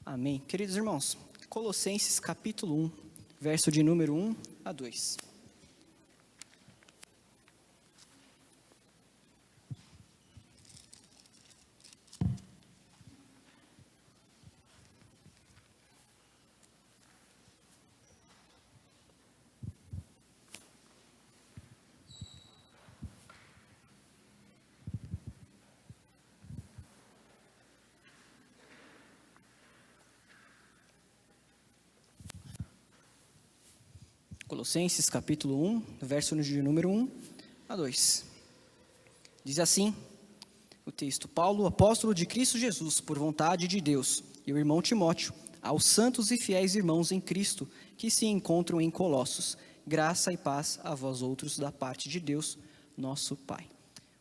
Amém. Queridos irmãos, Colossenses capítulo 1, verso de número 1 a 2. Colossenses capítulo 1, verso de número 1 a 2. Diz assim o texto: Paulo, apóstolo de Cristo Jesus, por vontade de Deus, e o irmão Timóteo, aos santos e fiéis irmãos em Cristo, que se encontram em Colossos, graça e paz a vós outros da parte de Deus, nosso Pai.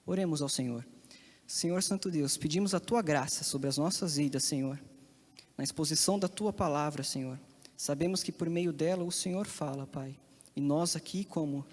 Oremos ao Senhor. Senhor Santo Deus, pedimos a Tua graça sobre as nossas vidas, Senhor, na exposição da Tua palavra, Senhor. Sabemos que por meio dela o Senhor fala, Pai. E nós aqui, como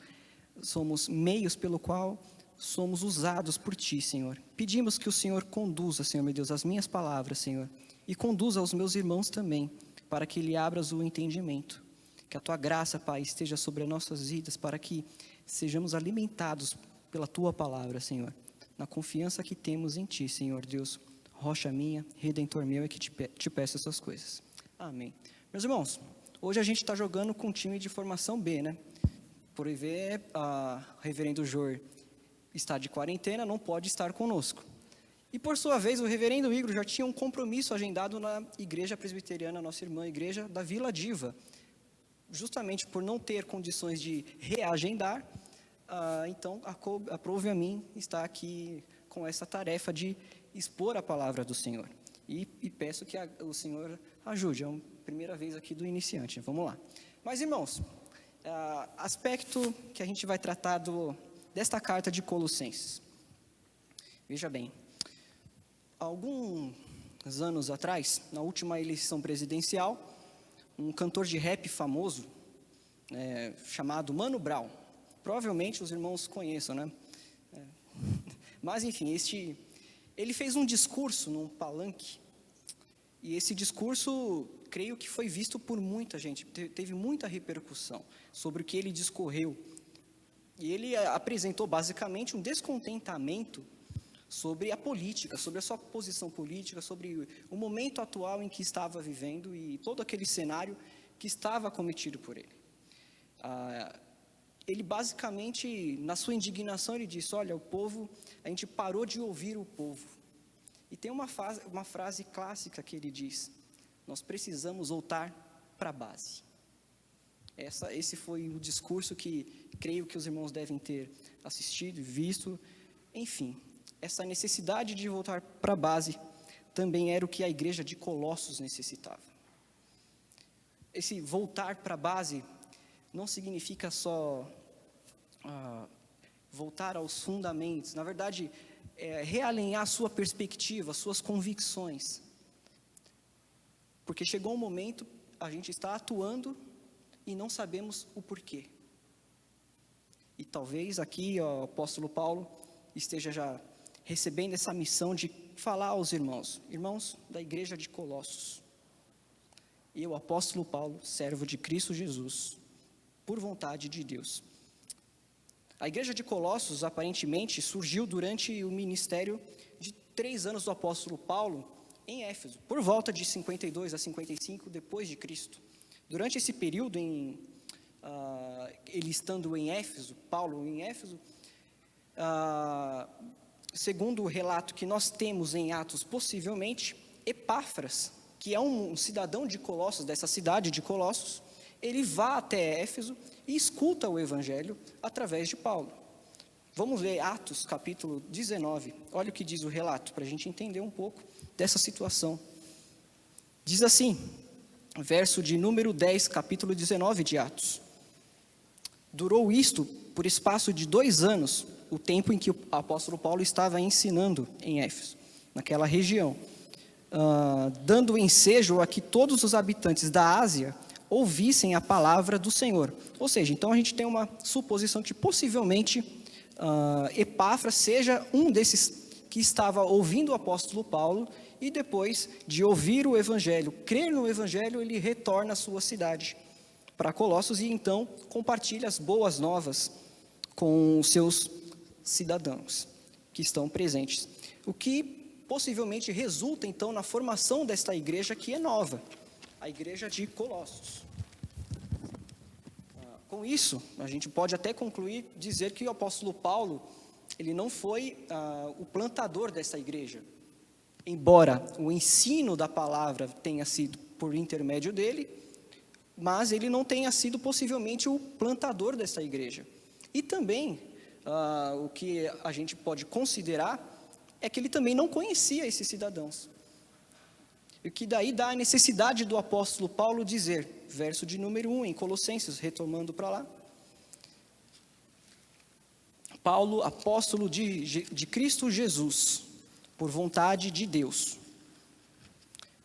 somos meios pelo qual somos usados por Ti, Senhor. Pedimos que o Senhor conduza, Senhor meu Deus, as minhas palavras, Senhor. E conduza os meus irmãos também, para que lhe abras o entendimento. Que a Tua graça, Pai, esteja sobre as nossas vidas, para que sejamos alimentados pela Tua palavra, Senhor. Na confiança que temos em Ti, Senhor Deus. Rocha minha, Redentor meu, é que te peço essas coisas. Amém. Meus irmãos, hoje a gente está jogando com um time de formação B, né? Por ver, o reverendo Jor está de quarentena, não pode estar conosco. E por sua vez, o reverendo Igor já tinha um compromisso agendado na igreja presbiteriana, nossa irmã igreja da Vila Diva. Justamente por não ter condições de reagendar, então aprove a mim estar aqui com essa tarefa de expor a palavra do Senhor. E peço que o Senhor ajude, é a primeira vez aqui do iniciante, vamos lá. Mas irmãos, aspecto que a gente vai tratar desta carta de Colossenses. Veja bem, alguns anos atrás, na última eleição presidencial, um cantor de rap famoso, chamado Mano Brown, provavelmente os irmãos conheçam, né? Mas enfim, ele fez um discurso num palanque, e esse discurso, creio que foi visto por muita gente, teve muita repercussão sobre o que ele discorreu. E ele apresentou basicamente um descontentamento sobre a política, sobre a sua posição política, sobre o momento atual em que estava vivendo e todo aquele cenário que estava cometido por ele. Ele basicamente, na sua indignação, ele disse: olha, a gente parou de ouvir o povo. E tem uma frase clássica que ele diz: nós precisamos voltar para a base. Esse foi o discurso que creio que os irmãos devem ter assistido e visto. Enfim, essa necessidade de voltar para a base também era o que a igreja de Colossos necessitava. Esse voltar para a base não significa só voltar aos fundamentos. Na verdade, realinhar a sua perspectiva, suas convicções. Porque chegou um momento, a gente está atuando e não sabemos o porquê. E talvez aqui o apóstolo Paulo esteja já recebendo essa missão de falar aos irmãos da igreja de Colossos. E o apóstolo Paulo, servo de Cristo Jesus, por vontade de Deus. A igreja de Colossos, aparentemente, surgiu durante o ministério de 3 anos do apóstolo Paulo em Éfeso, por volta de 52 a 55 depois de Cristo. Durante esse período, ele estando em Éfeso, Paulo em Éfeso, segundo o relato que nós temos em Atos, possivelmente, Epáfras, que é um cidadão de Colossos, dessa cidade de Colossos, ele vai até Éfeso e escuta o evangelho através de Paulo. Vamos ler Atos capítulo 19, olha o que diz o relato, para a gente entender um pouco dessa situação. Diz assim, verso de número 10, capítulo 19 de Atos: durou isto por espaço de 2 anos, o tempo em que o apóstolo Paulo estava ensinando em Éfeso, naquela região, dando ensejo a que todos os habitantes da Ásia ouvissem a palavra do Senhor. Ou seja, então a gente tem uma suposição que possivelmente Epáfras seja um desses que estava ouvindo o apóstolo Paulo e depois de ouvir o evangelho, crer no evangelho, ele retorna à sua cidade, para Colossos, e então compartilha as boas novas com os seus cidadãos que estão presentes. O que possivelmente resulta então na formação desta igreja que é nova, a igreja de Colossos. Com isso, a gente pode até concluir, dizer que o apóstolo Paulo, ele não foi o plantador dessa igreja, embora o ensino da palavra tenha sido por intermédio dele, mas ele não tenha sido possivelmente o plantador dessa igreja. E também, o que a gente pode considerar, é que ele também não conhecia esses cidadãos. E que daí dá a necessidade do apóstolo Paulo dizer, verso de número 1, em Colossenses, retomando para lá. Paulo, apóstolo de Cristo Jesus, por vontade de Deus.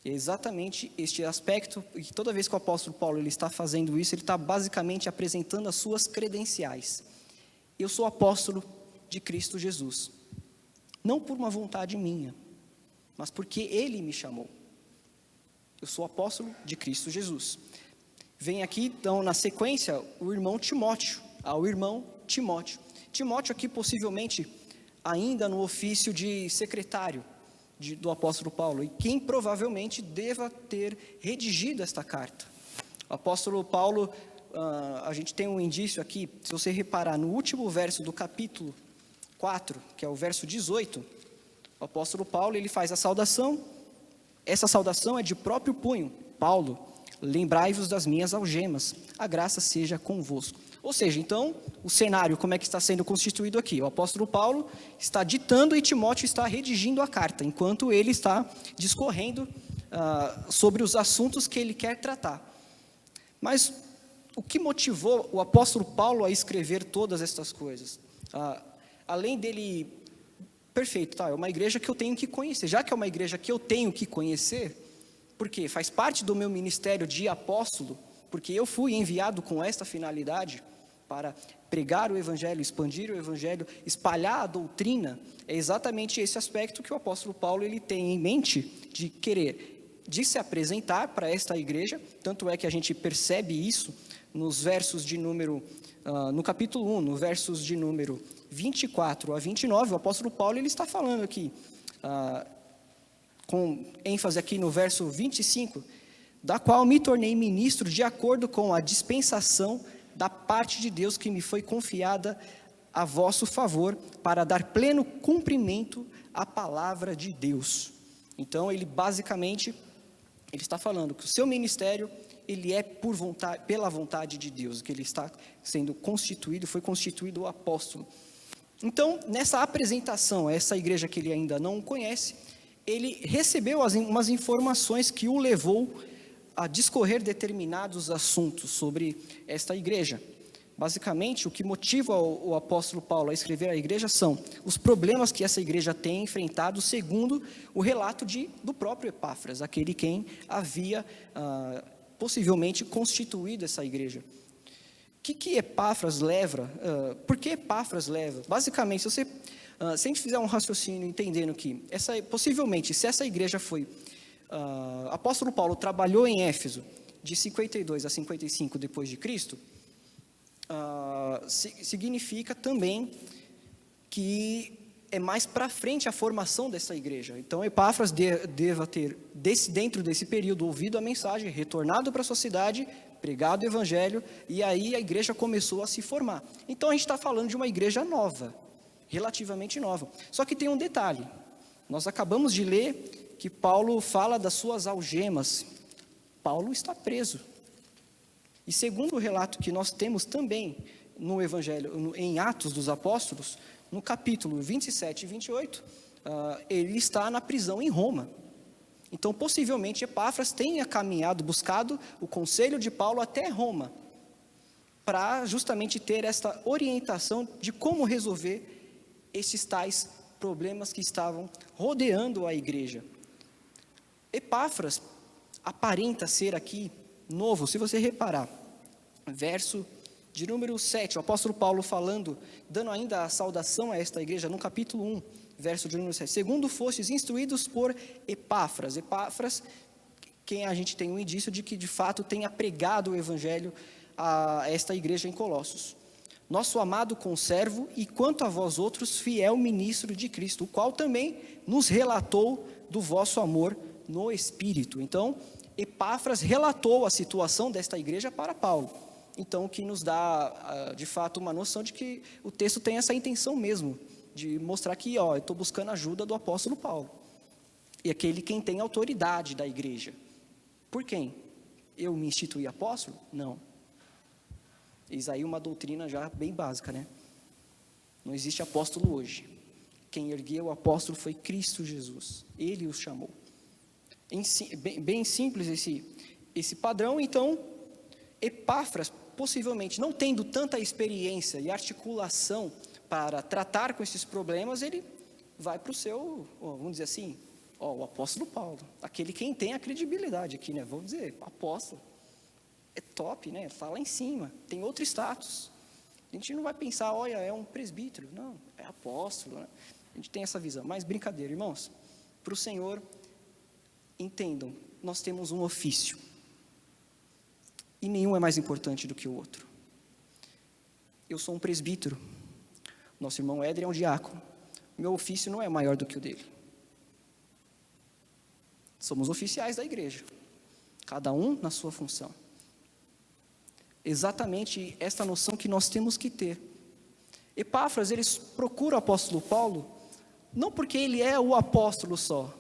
É exatamente este aspecto, e toda vez que o apóstolo Paulo ele está fazendo isso, ele está basicamente apresentando as suas credenciais. Eu sou apóstolo de Cristo Jesus, não por uma vontade minha, mas porque Ele me chamou. Eu sou apóstolo de Cristo Jesus. Vem aqui, então, na sequência, o irmão Timóteo, ao irmão Timóteo. Timóteo aqui, possivelmente, ainda no ofício de secretário do apóstolo Paulo, e quem provavelmente deva ter redigido esta carta. O apóstolo Paulo, a gente tem um indício aqui, se você reparar, no último verso do capítulo 4, que é o verso 18, o apóstolo Paulo, ele faz a saudação. Essa saudação é de próprio punho. Paulo, lembrai-vos das minhas algemas, a graça seja convosco. Ou seja, então, o cenário, como é que está sendo constituído aqui? O apóstolo Paulo está ditando e Timóteo está redigindo a carta, enquanto ele está discorrendo sobre os assuntos que ele quer tratar. Mas o que motivou o apóstolo Paulo a escrever todas estas coisas? Além dele, perfeito, tá, é uma igreja que eu tenho que conhecer. Já que é uma igreja que eu tenho que conhecer, porque faz parte do meu ministério de apóstolo, porque eu fui enviado com esta finalidade, para pregar o evangelho, expandir o evangelho, espalhar a doutrina, é exatamente esse aspecto que o apóstolo Paulo ele tem em mente de querer, de se apresentar para esta igreja. Tanto é que a gente percebe isso nos versos de número, no capítulo 1, no versos de número 24 a 29, o apóstolo Paulo ele está falando aqui, com ênfase aqui no verso 25, da qual me tornei ministro de acordo com a dispensação da parte de Deus que me foi confiada a vosso favor, para dar pleno cumprimento à palavra de Deus. Então, ele basicamente, ele está falando que o seu ministério, ele é pela vontade de Deus, que ele está sendo constituído, foi constituído o apóstolo. Então, nessa apresentação a essa igreja que ele ainda não conhece, ele recebeu umas informações que o levou a discorrer determinados assuntos sobre esta igreja. Basicamente, o que motiva o apóstolo Paulo a escrever a igreja são os problemas que essa igreja tem enfrentado, segundo o relato do próprio Epáfras, aquele quem havia possivelmente constituído essa igreja. O que Epáfras leva? Por que Epáfras leva? Basicamente, se a gente fizer um raciocínio entendendo que, possivelmente, se essa igreja foi... apóstolo Paulo trabalhou em Éfeso de 52 a 55 depois de Cristo, significa também que é mais para frente a formação dessa igreja. Então Epáfras deva ter dentro desse período ouvido a mensagem, retornado para sua cidade, pregado o evangelho, e aí a igreja começou a se formar. Então a gente está falando de uma igreja nova, relativamente nova. Só que tem um detalhe, nós acabamos de ler que Paulo fala das suas algemas. Paulo está preso. E segundo o relato que nós temos também no Evangelho, em Atos dos Apóstolos, no capítulo 27 e 28, ele está na prisão em Roma. Então, possivelmente, Epáfras tenha caminhado, buscado o conselho de Paulo até Roma, para justamente ter esta orientação de como resolver esses tais problemas que estavam rodeando a igreja. Epáfras aparenta ser aqui novo, se você reparar, verso de número 7, o apóstolo Paulo falando, dando ainda a saudação a esta igreja, no capítulo 1, verso de número 7. Segundo fostes instruídos por Epáfras. Epáfras, quem a gente tem um indício de que de fato tenha pregado o evangelho a esta igreja em Colossos. Nosso amado conservo e quanto a vós outros, fiel ministro de Cristo, o qual também nos relatou do vosso amor no Espírito. Então, Epáfras relatou a situação desta igreja para Paulo. Então, o que nos dá, de fato, uma noção de que o texto tem essa intenção mesmo, de mostrar que, eu estou buscando a ajuda do apóstolo Paulo. E aquele quem tem autoridade da igreja. Por quem? Eu me instituí apóstolo? Não. Eis aí uma doutrina já bem básica, né? Não existe apóstolo hoje. Quem ergueu o apóstolo foi Cristo Jesus. Ele os chamou. Bem simples esse padrão. Então, Epáfras, possivelmente não tendo tanta experiência e articulação para tratar com esses problemas, ele vai para o seu, vamos dizer assim, o apóstolo Paulo, aquele quem tem a credibilidade aqui, né? Vamos dizer, apóstolo, é top, né? Está lá em cima, tem outro status. A gente não vai pensar, olha, é um presbítero, não, é apóstolo, né? A gente tem essa visão, mas brincadeira, irmãos, para o Senhor, entendam, nós temos um ofício, e nenhum é mais importante do que o outro. Eu sou um presbítero, nosso irmão Éder é um diácono, meu ofício não é maior do que o dele. Somos oficiais da igreja, cada um na sua função. Exatamente esta noção que nós temos que ter. Epáfras, eles procuram o apóstolo Paulo, não porque ele é o apóstolo só,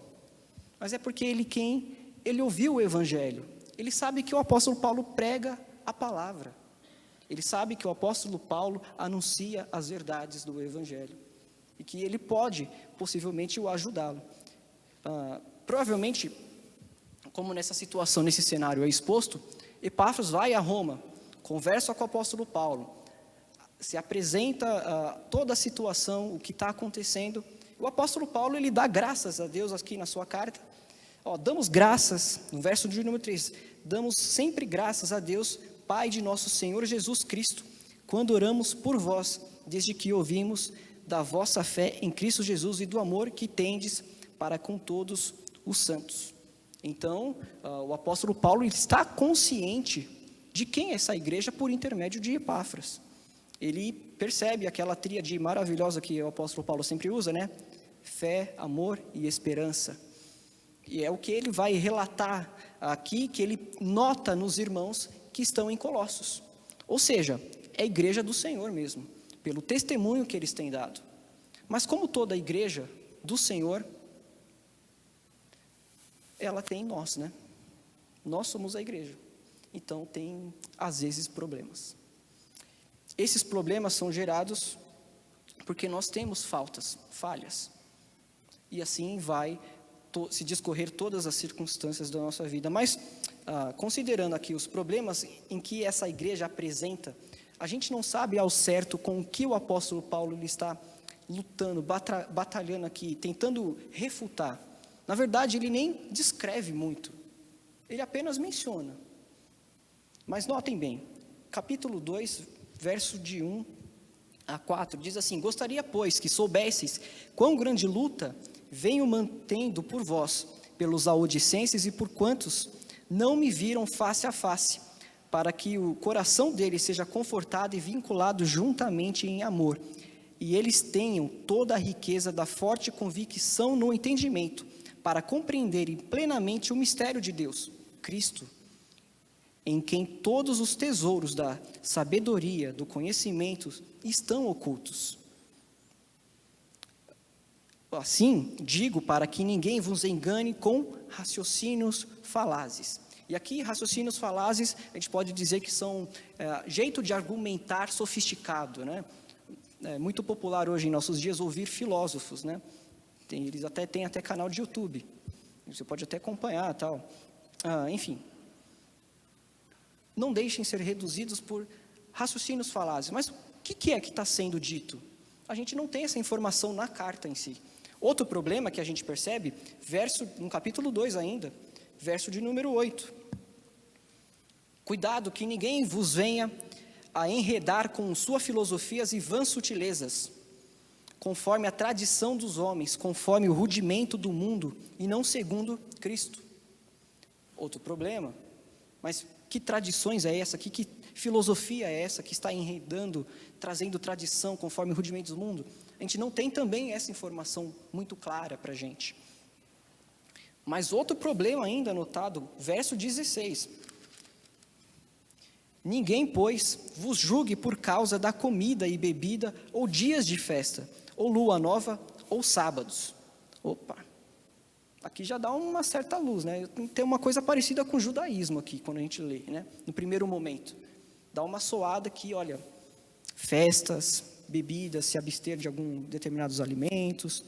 mas é porque ele ouviu o evangelho. Ele sabe que o apóstolo Paulo prega a palavra. Ele sabe que o apóstolo Paulo anuncia as verdades do evangelho. E que ele pode, possivelmente, o ajudá-lo. Provavelmente, como nessa situação, nesse cenário é exposto, Epáfras vai a Roma, conversa com o apóstolo Paulo, se apresenta toda a situação, o que está acontecendo. O apóstolo Paulo, ele dá graças a Deus aqui na sua carta. Damos graças, no verso de número 3, damos sempre graças a Deus, Pai de nosso Senhor Jesus Cristo, quando oramos por vós, desde que ouvimos da vossa fé em Cristo Jesus e do amor que tendes para com todos os santos. Então, o apóstolo Paulo está consciente de quem é essa igreja por intermédio de Epáfras. Ele percebe aquela tríade maravilhosa que o apóstolo Paulo sempre usa, né? Fé, amor e esperança. E é o que ele vai relatar aqui, que ele nota nos irmãos que estão em Colossos. Ou seja, é a igreja do Senhor mesmo, pelo testemunho que eles têm dado. Mas como toda a igreja do Senhor, ela tem nós, né? Nós somos a igreja. Então tem, às vezes, problemas. Esses problemas são gerados porque nós temos falhas. E assim vai se discorrer todas as circunstâncias da nossa vida. Mas, considerando aqui os problemas em que essa igreja apresenta, a gente não sabe ao certo com o que o apóstolo Paulo ele está lutando, batalhando aqui, tentando refutar. Na verdade, ele nem descreve muito, ele apenas menciona. Mas notem bem, capítulo 2, verso de 1 a 4, diz assim: gostaria, pois, que soubesseis quão grande luta venho mantendo por vós, pelos laodicenses e por quantos não me viram face a face, para que o coração deles seja confortado e vinculado juntamente em amor, e eles tenham toda a riqueza da forte convicção no entendimento, para compreenderem plenamente o mistério de Deus, Cristo, em quem todos os tesouros da sabedoria, do conhecimento estão ocultos. Assim, digo para que ninguém vos engane com raciocínios falazes. E aqui, raciocínios falazes, a gente pode dizer que são jeito de argumentar sofisticado, né? É muito popular hoje em nossos dias ouvir filósofos, né? Eles têm até canal de YouTube. Você pode até acompanhar, tal. Enfim. Não deixem ser reduzidos por raciocínios falazes. Mas o que é que está sendo dito? A gente não tem essa informação na carta em si. Outro problema que a gente percebe, no capítulo 2 ainda, verso de número 8. Cuidado que ninguém vos venha a enredar com suas filosofias e vãs sutilezas, conforme a tradição dos homens, conforme o rudimento do mundo, e não segundo Cristo. Outro problema, mas que tradições é essa? Que filosofia é essa que está enredando, trazendo tradição conforme o rudimento do mundo? A gente não tem também essa informação muito clara para a gente. Mas outro problema ainda notado, verso 16. Ninguém, pois, vos julgue por causa da comida e bebida, ou dias de festa, ou lua nova, ou sábados. Opa, aqui já dá uma certa luz, né? Tem uma coisa parecida com o judaísmo aqui, quando a gente lê, né? No primeiro momento. Dá uma soada aqui, olha, festas, bebidas, se abster de algum determinados alimentos,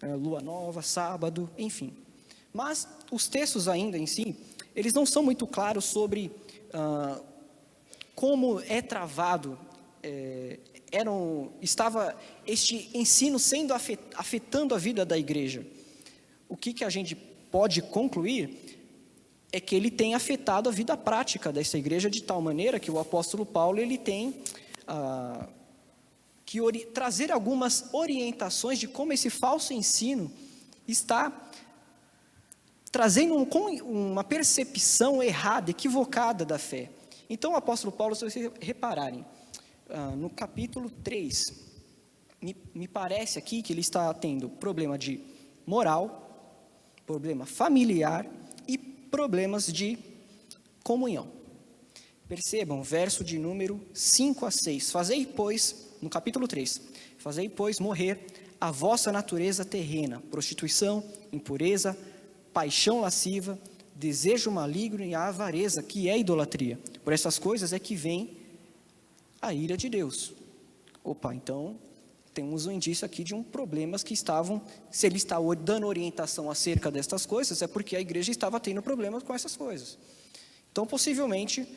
lua nova, sábado, enfim. Mas os textos ainda em si, eles não são muito claros sobre como é travado, estava este ensino sendo afetando a vida da igreja. O que a gente pode concluir é que ele tem afetado a vida prática dessa igreja de tal maneira que o apóstolo Paulo ele tem que trazer algumas orientações de como esse falso ensino está trazendo uma percepção errada, equivocada da fé. Então o apóstolo Paulo, se vocês repararem, no capítulo 3, me parece aqui que ele está tendo problema de moral, problema familiar e problemas de comunhão. Percebam, verso de número 5 a 6. Fazei, pois, no capítulo 3, fazei, pois, morrer a vossa natureza terrena, prostituição, impureza, paixão lasciva, desejo maligno e a avareza, que é idolatria. Por essas coisas é que vem a ira de Deus. Opa, então temos um indício aqui de problemas que estavam, se ele está dando orientação acerca destas coisas, é porque a igreja estava tendo problemas com essas coisas. Então, possivelmente,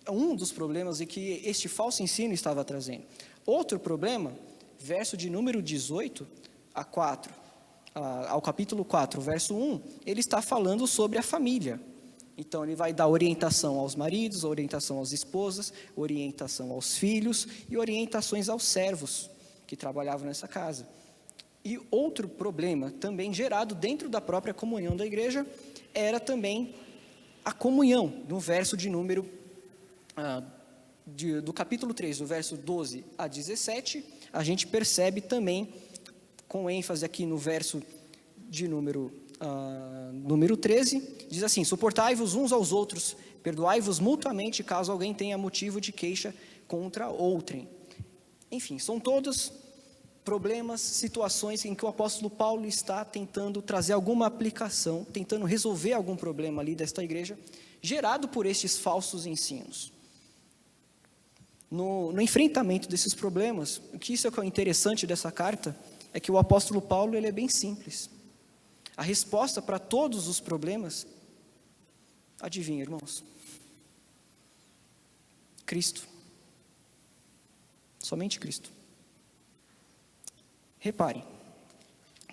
um dos problemas é que este falso ensino estava trazendo. Outro problema, verso de número 18 a 4, ao capítulo 4, verso 1, ele está falando sobre a família. Então, ele vai dar orientação aos maridos, orientação às esposas, orientação aos filhos e orientações aos servos que trabalhavam nessa casa. E outro problema, também gerado dentro da própria comunhão da igreja, era também a comunhão, no verso de número, do capítulo 3, do verso 12 a 17, a gente percebe também, com ênfase aqui no verso de número 13, diz assim: suportai-vos uns aos outros, perdoai-vos mutuamente, caso alguém tenha motivo de queixa contra outrem. Enfim, são todos problemas, situações em que o apóstolo Paulo está tentando trazer alguma aplicação, tentando resolver algum problema ali desta igreja, gerado por estes falsos ensinos. No enfrentamento desses problemas, o que isso é interessante dessa carta, é que o apóstolo Paulo ele é bem simples. A resposta para todos os problemas, adivinha, irmãos? Cristo. Somente Cristo. Reparem,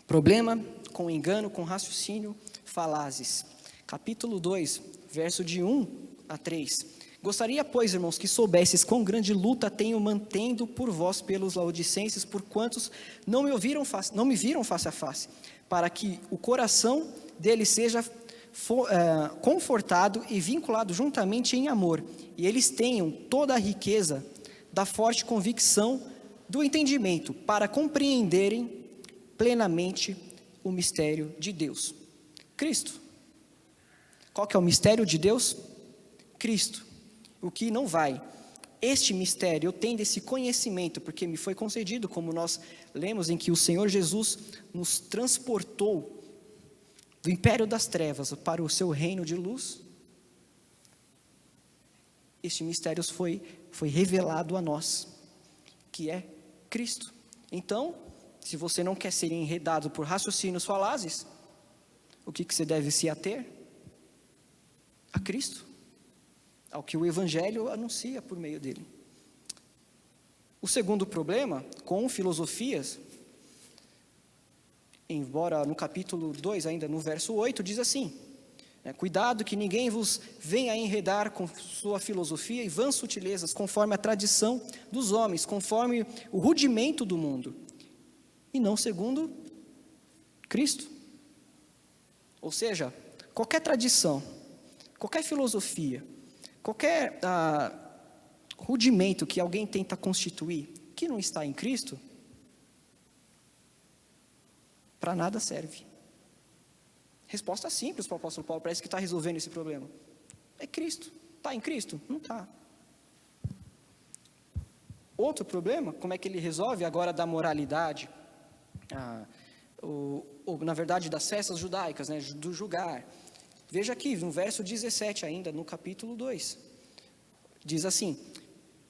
problema com engano, com raciocínio, falazes. Capítulo 2, verso de 1 a 3. Gostaria, pois, irmãos, que soubesses quão grande luta tenho mantendo por vós pelos laodicenses, por quantos não me viram face a face, para que o coração deles seja confortado e vinculado juntamente em amor, e eles tenham toda a riqueza da forte convicção do entendimento, para compreenderem plenamente o mistério de Deus. Cristo. Qual que é o mistério de Deus? Cristo. O que não vai. Este mistério, eu tendo esse conhecimento, porque me foi concedido, como nós lemos, em que o Senhor Jesus nos transportou do império das trevas para o seu reino de luz. Este mistério foi revelado a nós, que é Cristo. Então, se você não quer ser enredado por raciocínios falazes, o que você deve se ater? A Cristo. Ao que o Evangelho anuncia por meio dele. O segundo problema, com filosofias, embora no capítulo 2, ainda no verso 8, diz assim, Cuidado que ninguém vos venha a enredar com sua filosofia e vãs sutilezas, conforme a tradição dos homens, conforme o rudimento do mundo, e não segundo Cristo. Ou seja, qualquer tradição, qualquer filosofia, qualquer rudimento que alguém tenta constituir, que não está em Cristo, para nada serve. Resposta simples para o apóstolo Paulo, parece que está resolvendo esse problema. É Cristo. Está em Cristo? Não está. Outro problema, como é que ele resolve agora da moralidade, na verdade das festas judaicas, né, do julgar. Veja aqui, no verso 17 ainda, no capítulo 2. Diz assim,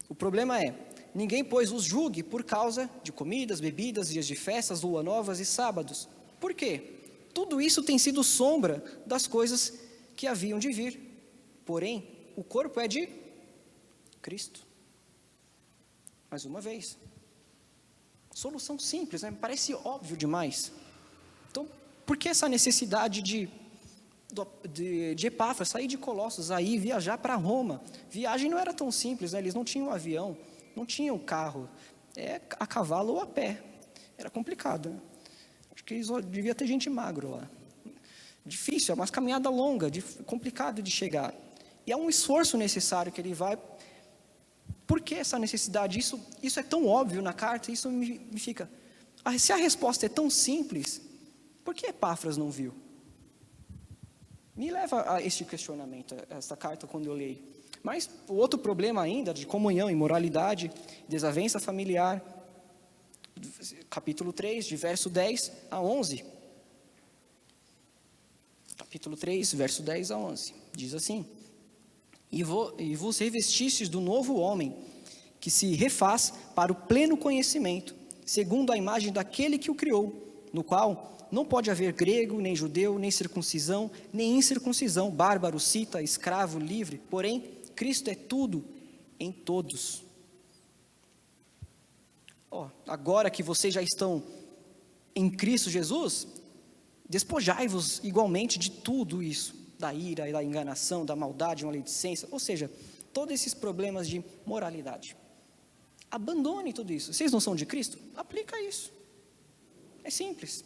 o problema é, ninguém, pois, os julgue por causa de comidas, bebidas, dias de festas, lua novas e sábados. Por quê? Tudo isso tem sido sombra das coisas que haviam de vir. Porém, o corpo é de Cristo. Mais uma vez. Solução simples, né? Parece óbvio demais. Então, por que essa necessidade de Epáfras sair de Colossos, aí viajar para Roma? Viagem não era tão simples, né? Eles não tinham avião, não tinham carro, a cavalo ou a pé. Era complicado, né? Acho que devia ter gente magro lá. Difícil, é uma caminhada longa, complicado de chegar. E é um esforço necessário que ele vai. Por que essa necessidade? Isso é tão óbvio na carta, isso me fica. Se a resposta é tão simples, por que Epáfras não viu? Me leva a este questionamento, essa carta quando eu leio. Mas o outro problema ainda, de comunhão, imoralidade, desavença familiar, capítulo 3, de verso 10 a 11. Capítulo 3, verso 10 a 11. Diz assim, e vos revestistes do novo homem, que se refaz para o pleno conhecimento, segundo a imagem daquele que o criou, no qual não pode haver grego, nem judeu, nem circuncisão, nem incircuncisão, bárbaro, cita, escravo, livre, porém, Cristo é tudo em todos. Agora que vocês já estão em Cristo Jesus, despojai-vos igualmente de tudo isso, da ira, da enganação, da maldade, maledicência, ou seja, todos esses problemas de moralidade. Abandone tudo isso. Vocês não são de Cristo? Aplica isso. É simples.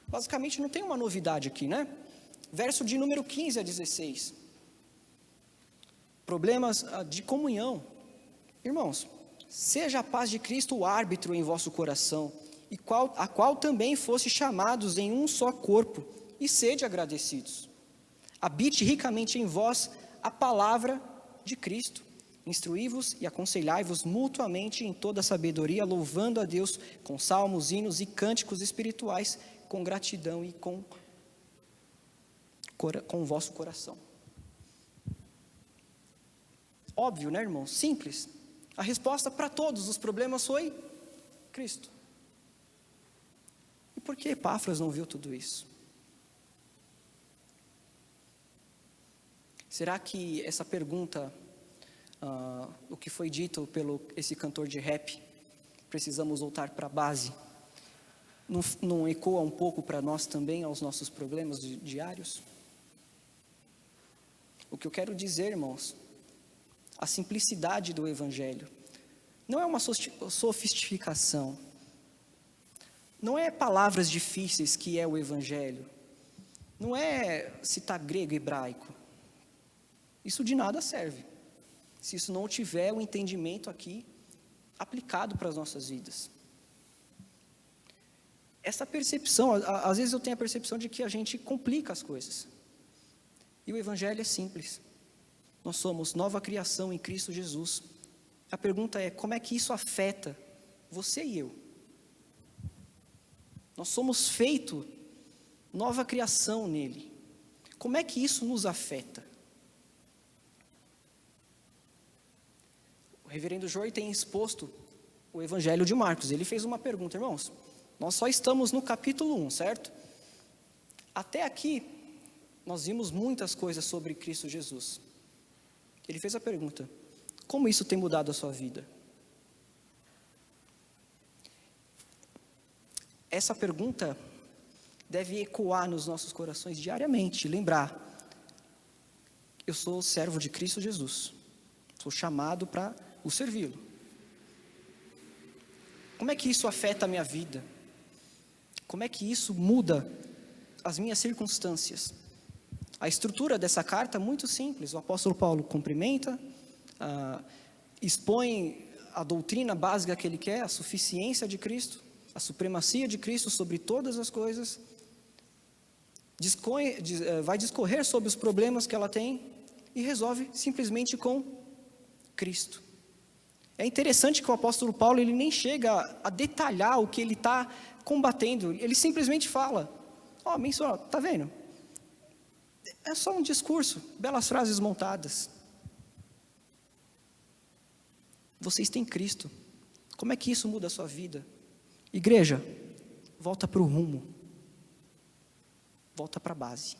Basicamente não tem uma novidade aqui, né? Verso de número 15 a 16. Problemas de comunhão. Irmãos, seja a paz de Cristo o árbitro em vosso coração, a qual também foste chamados em um só corpo, e sede agradecidos. Habite ricamente em vós a palavra de Cristo. Instruí-vos e aconselhai-vos mutuamente em toda sabedoria, louvando a Deus com salmos, hinos e cânticos espirituais, com gratidão e com o vosso coração. Óbvio, né, irmão? Simples. A resposta para todos os problemas foi Cristo. E por que Epáfras não viu tudo isso? Será que essa pergunta, o que foi dito pelo esse cantor de rap, precisamos voltar para a base, não ecoa um pouco para nós também, aos nossos problemas diários? O que eu quero dizer, irmãos, a simplicidade do Evangelho não é uma sofisticação, não é palavras difíceis que é o Evangelho, não é citar grego e hebraico. Isso de nada serve, se isso não tiver o entendimento aqui aplicado para as nossas vidas. Essa percepção, às vezes eu tenho a percepção de que a gente complica as coisas. E o Evangelho é simples. Nós somos nova criação em Cristo Jesus. A pergunta é, como é que isso afeta você e eu? Nós somos feito nova criação nele. Como é que isso nos afeta? O reverendo Joy tem exposto o Evangelho de Marcos. Ele fez uma pergunta, irmãos. Nós só estamos no capítulo 1, certo? Até aqui, nós vimos muitas coisas sobre Cristo Jesus. Ele fez a pergunta, como isso tem mudado a sua vida? Essa pergunta, deve ecoar nos nossos corações diariamente, lembrar: eu sou servo de Cristo Jesus, sou chamado para o servi-lo. Como é que isso afeta a minha vida? Como é que isso muda as minhas circunstâncias? A estrutura dessa carta é muito simples. O apóstolo Paulo cumprimenta, expõe a doutrina básica que ele quer, a suficiência de Cristo, a supremacia de Cristo sobre todas as coisas, vai discorrer sobre os problemas que ela tem e resolve simplesmente com Cristo. É interessante que o apóstolo Paulo ele nem chega a detalhar o que ele está combatendo, ele simplesmente fala: menção, está vendo? É só um discurso, belas frases montadas. Vocês têm Cristo. Como é que isso muda a sua vida? Igreja, volta para o rumo. Volta para a base.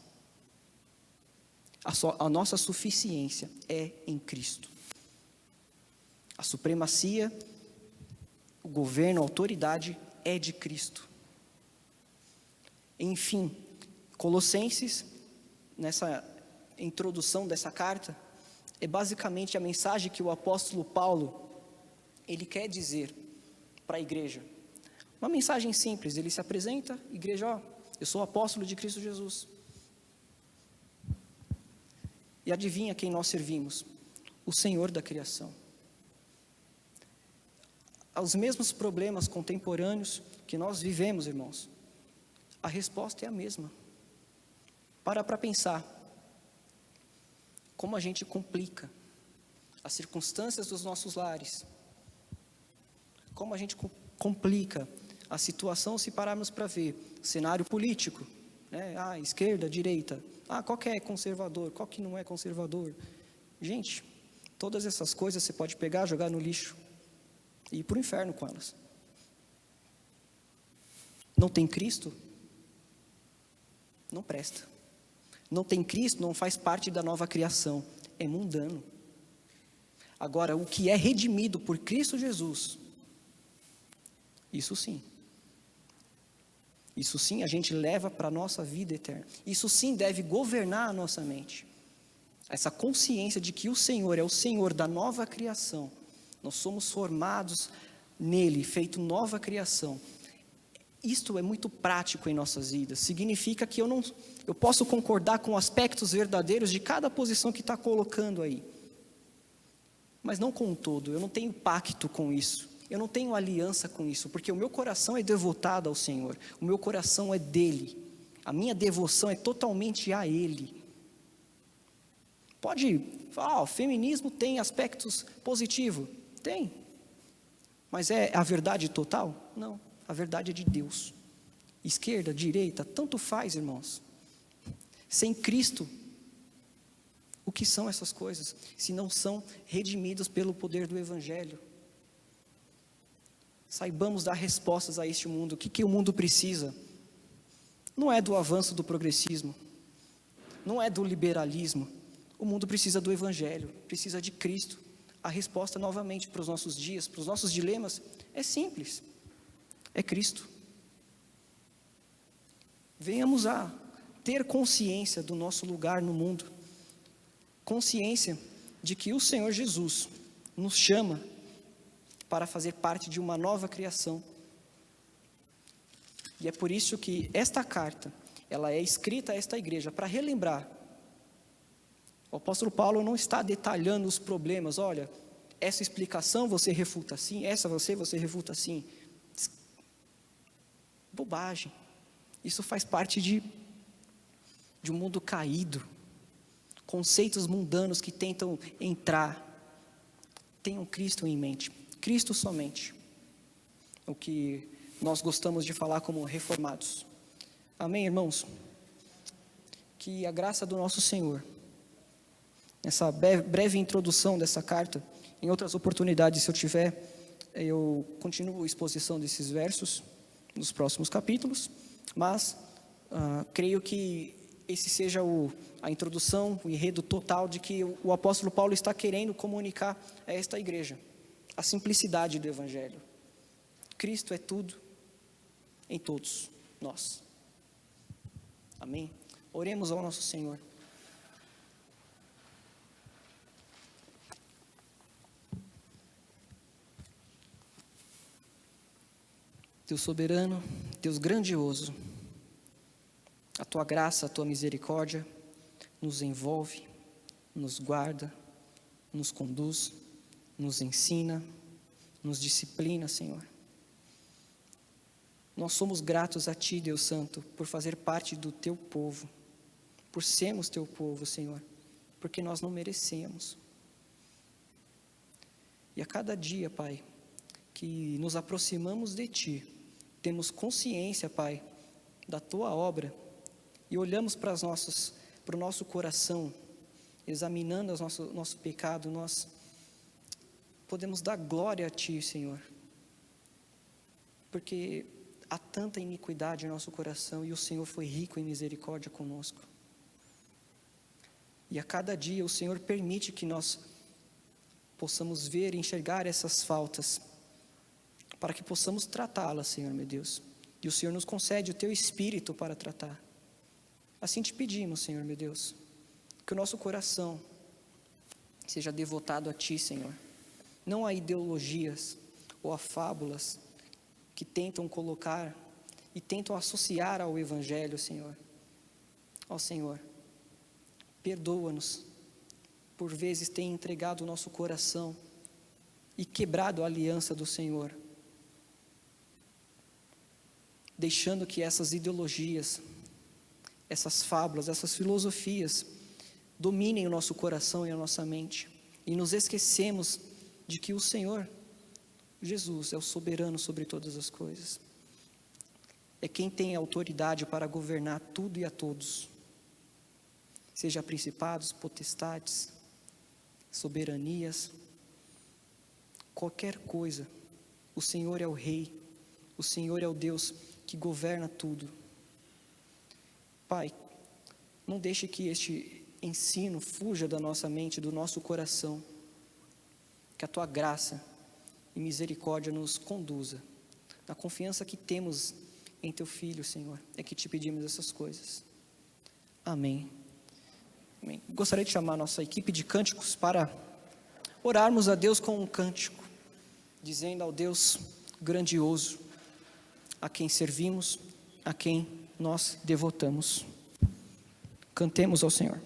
A nossa suficiência é em Cristo. A supremacia, o governo, a autoridade é de Cristo. Enfim, Colossenses, nessa introdução dessa carta, é basicamente a mensagem que o apóstolo Paulo, ele quer dizer para a igreja. Uma mensagem simples, ele se apresenta: igreja, eu sou apóstolo de Cristo Jesus. E adivinha quem nós servimos? O Senhor da criação. Aos mesmos problemas contemporâneos que nós vivemos, irmãos, a resposta é a mesma. Para pensar como a gente complica as circunstâncias dos nossos lares, como a gente complica a situação se pararmos para ver cenário político, né? Esquerda, direita, qual que é conservador, qual que não é conservador. Gente, todas essas coisas você pode pegar, jogar no lixo e ir para o inferno com elas. Não tem Cristo? Não presta. Não tem Cristo, não faz parte da nova criação, é mundano. Agora, o que é redimido por Cristo Jesus, isso sim a gente leva para a nossa vida eterna. Isso sim deve governar a nossa mente. Essa consciência de que o Senhor é o Senhor da nova criação. Nós somos formados nele, feito nova criação. Isto é muito prático em nossas vidas. Significa que eu posso concordar com aspectos verdadeiros de cada posição que está colocando aí. Mas não com o todo. Eu não tenho pacto com isso. Eu não tenho aliança com isso. Porque o meu coração é devotado ao Senhor. O meu coração é dele. A minha devoção é totalmente a ele. Pode falar, o feminismo tem aspectos positivos. Tem. Mas é a verdade total? Não. A verdade é de Deus. Esquerda, direita, tanto faz, irmãos. Sem Cristo, o que são essas coisas? Se não são redimidos pelo poder do Evangelho. Saibamos dar respostas a este mundo. O que o mundo precisa? Não é do avanço do progressismo. Não é do liberalismo. O mundo precisa do Evangelho. Precisa de Cristo. A resposta, novamente, para os nossos dias, para os nossos dilemas, é simples. É Cristo. Venhamos a ter consciência do nosso lugar no mundo. Consciência de que o Senhor Jesus nos chama para fazer parte de uma nova criação. E é por isso que esta carta, ela é escrita a esta igreja para relembrar. O apóstolo Paulo não está detalhando os problemas. Olha, essa explicação você refuta assim, essa você refuta assim. Bobagem. Isso faz parte de um mundo caído. Conceitos mundanos que tentam entrar. Tenham Cristo em mente. Cristo somente. O que nós gostamos de falar como reformados. Amém, irmãos? Que a graça do nosso Senhor, essa breve introdução dessa carta, em outras oportunidades, se eu tiver, eu continuo a exposição desses versos nos próximos capítulos, mas creio que esse seja a introdução, o enredo total de que o apóstolo Paulo está querendo comunicar a esta igreja, a simplicidade do Evangelho. Cristo é tudo em todos nós. Amém? Oremos ao nosso Senhor. Deus soberano, Deus grandioso, a Tua graça, a Tua misericórdia nos envolve, nos guarda, nos conduz, nos ensina, nos disciplina, Senhor. Nós somos gratos a Ti, Deus Santo, por fazer parte do Teu povo, por sermos Teu povo, Senhor, porque nós não merecemos. E a cada dia, Pai, que nos aproximamos de Ti, temos consciência, Pai, da Tua obra e olhamos para o nosso coração, examinando o nosso pecado, nós podemos dar glória a Ti, Senhor, porque há tanta iniquidade em nosso coração e o Senhor foi rico em misericórdia conosco. E a cada dia o Senhor permite que nós possamos ver e enxergar essas faltas, para que possamos tratá-las, Senhor meu Deus. E o Senhor nos concede o Teu Espírito para tratar. Assim te pedimos, Senhor meu Deus, que o nosso coração seja devotado a Ti, Senhor. Não a ideologias ou a fábulas que tentam colocar e tentam associar ao Evangelho, Senhor. Ó Senhor, perdoa-nos por vezes ter entregado o nosso coração e quebrado a aliança do Senhor, deixando que essas ideologias, essas fábulas, essas filosofias dominem o nosso coração e a nossa mente, e nos esquecemos de que o Senhor Jesus é o soberano sobre todas as coisas, é quem tem autoridade para governar tudo e a todos, seja principados, potestades, soberanias, qualquer coisa. O Senhor é o Rei, o Senhor é o Deus que governa tudo. Pai, não deixe que este ensino fuja da nossa mente, do nosso coração, que a Tua graça e misericórdia nos conduza, na confiança que temos em Teu Filho, Senhor, é que te pedimos essas coisas. Amém. Amém. Gostaria de chamar a nossa equipe de cânticos para orarmos a Deus com um cântico, dizendo ao Deus grandioso, a quem servimos, a quem nós devotamos. Cantemos ao Senhor.